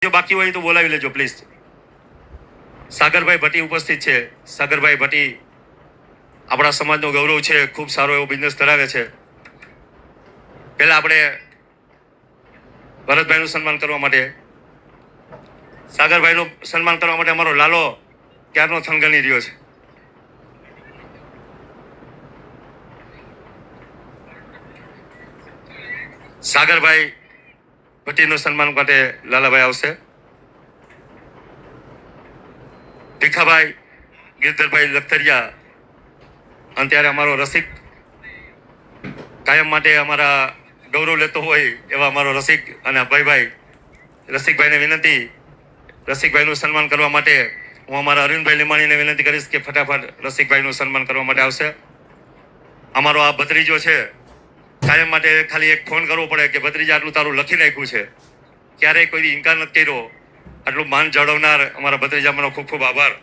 જો બાકી હોય તો બોલાવી લેજો પ્લીઝ. સાગરભાઈ ભટ્ટી ઉપસ્થિત છે. સાગરભાઈ ભટ્ટી આપણા સમાજનો ગૌરવ છે, ખૂબ સારો એવો બિઝનેસ ધરાવે છે. પહેલા આપણે ભરતભાઈનું સન્માન કરવા માટે, સાગરભાઈનું સન્માન કરવા માટે અમારો લાલો ક્યારનો થનગની રહ્યો છે. સાગરભાઈ ભટ્ટીનું સન્માન માટે લાલાભાઈ આવશે. ભીખાભાઈ ગિરધરભાઈ લખતરિયા, અને ત્યારે અમારો રસિક કાયમ માટે અમારા ગૌરવ લેતો હોય એવા અમારો રસિક અને અભયભાઈ, રસિકભાઈને વિનંતી, રસિકભાઈનું સન્માન કરવા માટે હું અમારા અરવિંદભાઈ લીમાણીને વિનંતી કરીશ કે ફટાફટ રસિકભાઈનું સન્માન કરવા માટે આવશે. અમારો આ ભત્રીજો છે, કાયમ માટે ખાલી એક ફોન કરવો પડે કે ભત્રીજા આટલું તારું લખી નાખ્યું છે, ક્યારેય કોઈ ઇનકાર નથી કર્યો. આટલું માન જાળવનાર અમારા ભત્રીજામાંનો ખૂબ ખૂબ આભાર.